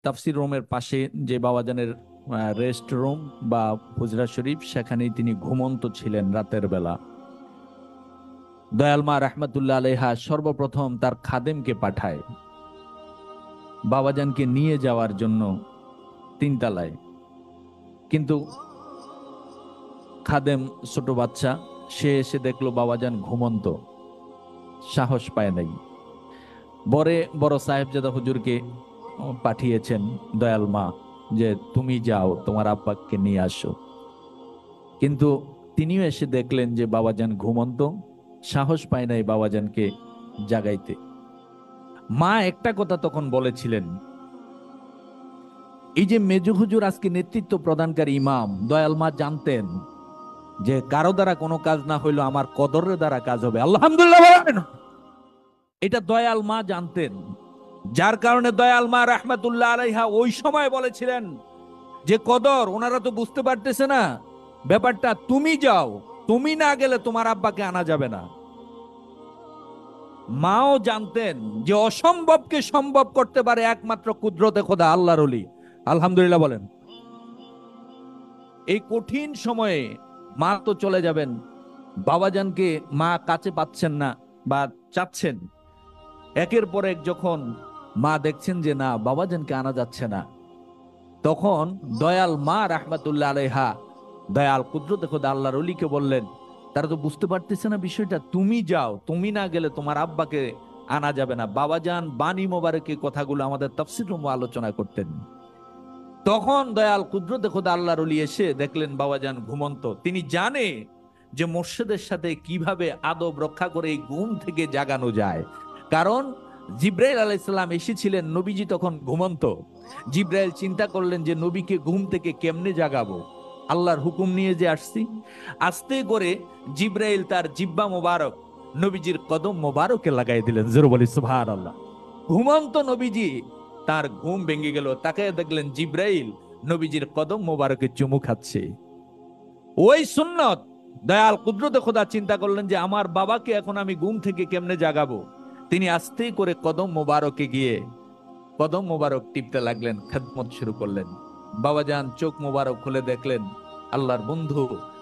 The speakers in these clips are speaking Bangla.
তাফসির রুমের পাশে যে বাবাজানের রেস্ট রুম বা হুজরা শরীফ, সেখানেই তিনি ঘুমন্ত ছিলেন রাতের বেলা। দয়াল মা রাহমাতুল্লাহ আলাইহা সর্বপ্রথম তার খাদেমকে পাঠায় বাবাজানকে নিয়ে যাওয়ার জন্য তিনতলায়। কিন্তু খাদেম ছোট বাচ্চা, সে এসে দেখলো বাবাজান ঘুমন্ত, সাহস পায় নাই। বড় বড় সাহেবজাদা হুজুরকে পাঠিয়েছেন দয়াল মা যে তুমি যাও তোমার আব্বাকে নিয়ে আসো। কিন্তু তিনিও এসে দেখলেন যে বাবাজান ঘুমন্ত, সাহস পায় নাই বাবাজানকে জাগাইতে। মা একটা কথা তখন বলেছিলেন, এই যে মেজু হুজুর আজকে নেতৃত্ব প্রদানকারী ইমাম, দয়াল মা জানতেন যে কারো দ্বারা কোনো কাজ না হইলো আমার কদরের দ্বারা কাজ হবে। আলহামদুলিল্লাহ বলেন। এটা দয়াল মা জানতেন, যার কারণে দয়াল মা রাহমাতুল্লাহ আলাইহা ওই সময় বলেছিলেন যে কদর ওনারা তো বুঝতে পারতেছে না ব্যাপারটা, তুমি যাও, তুমি না গেলে তোমার আব্বাকে আনা যাবে না। মাও জানতেন যে অসম্ভবকে সম্ভব করতে পারে একমাত্র কুদরতে খোদা, আল্লাহর ওলি। আলহামদুলিল্লাহ বলেন। এই কঠিন সময়ে মা তো চলে যাবেন, বাবাজানকে মা কাছে পাচ্ছেন না বা চাচ্ছেন। একের পর এক যখন মা দেখছেন যে না বাবাজানকে আনা যাচ্ছে না, তখন দয়াল মা রাহমাতুল্লাহ আলাইহা দয়াল কুদরতে খোদা আল্লাহর ওলিকে বললেন, তারা তো বুঝতে পারতেছে না বিষয়টা, তুমি যাও, তুমি না গেলে তোমার আব্বাকে আনা যাবে না। বাবাজান বাণী মোবারকে কথাগুলো আমাদের তাফসীর রুমে আলোচনা করতেন। তখন দয়াল কুদরতে খোদা আল্লাহর ওলি এসে দেখলেন বাবাজান ঘুমন্ত। তিনি জানে যে মোর্শেদের সাথে কিভাবে আদব রক্ষা করে এই ঘুম থেকে জাগানো যায়। কারণ জিব্রাইল আলাইহিস সালাম এসেছিলেন, নবীজি তখন ঘুমন্ত। জিব্রাইল চিন্তা করলেন যে নবীকে ঘুম থেকে কেমনে জাগাবো, আল্লাহর হুকুম নিয়ে যে আসছি। আস্তে করে জিব্রাইল তার জিব্বা মোবারক নবীজির কদম মোবারকে লাগাই দিলেন। জোরে বলি সুবহানাল্লাহ। ঘুমন্ত নবীজি, তার ঘুম ভেঙে গেল, তাকে দেখলেন জিব্রাইল নবীজির কদম মোবারকে চুমু খাচ্ছে। ওই সুন্নত দয়াল কুদরতে খোদা চিন্তা করলেন যে আমার বাবাকে এখন আমি ঘুম থেকে কেমনে জাগাবো। তিনি আস্তে করে কদম মোবারকে গিয়ে কদম মোবারক টিপতে লাগলেন, খেদমত শুরু করলেন। বাবাজান চোখ মোবারক খুলে দেখলেন আল্লাহর বন্ধু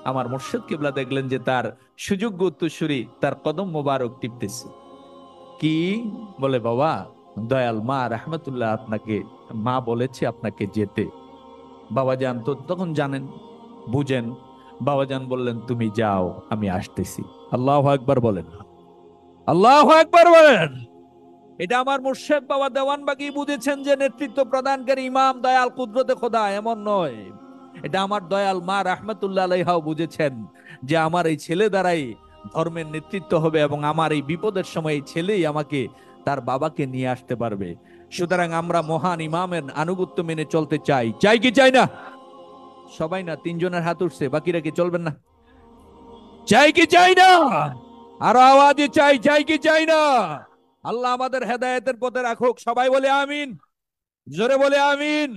আমার মুর্শিদ কিবলা, দেখলেন যে তার সুযোগ্য উত্তরসূরি তার কদম মোবারক টিপতেছে। কি বলে, বাবা দয়াল মা রাহমাতুল্লাহ আপনাকে, মা বলেছে আপনাকে যেতে। বাবাজান তো তখন জানেন, বুঝেন। বাবাজান বললেন তুমি যাও, আমি আসতেছি। আল্লাহু আকবার বলেন, আল্লাহু আকবার বলেন। এটা আমার মুর্শিদ বাবা দেওয়ানবাগী বুঝেছেন যে নেতৃত্ব প্রদানকারী ইমাম দয়াল কুদরতে খোদা, এমন নয়। এটা আমার দয়াল মা রাহমাতুল্লাহ আলাইহাও বুঝেছেন যে আমার এই ছেলে দ্বারাই ধর্মের নেতৃত্ব হবে এবং আমার এই বিপদের সময় এই ছেলেই আমাকে তার বাবাকে নিয়ে আসতে পারবে। সুতরাং আমরা মহান ইমামের আনুগত্য মেনে চলতে চাই, চাই কি চাই না? সবাই না, তিনজনের হাত উঠছে, বাকিরা কি চলবেন না? চাই কি চাই না? আরো আওয়াজে চাই, চাই কি চাই না? আল্লাহ আমাদের হেদায়েতের পথে রাখুক। সবাই বলে আমিন, জোরে বলে আমিন।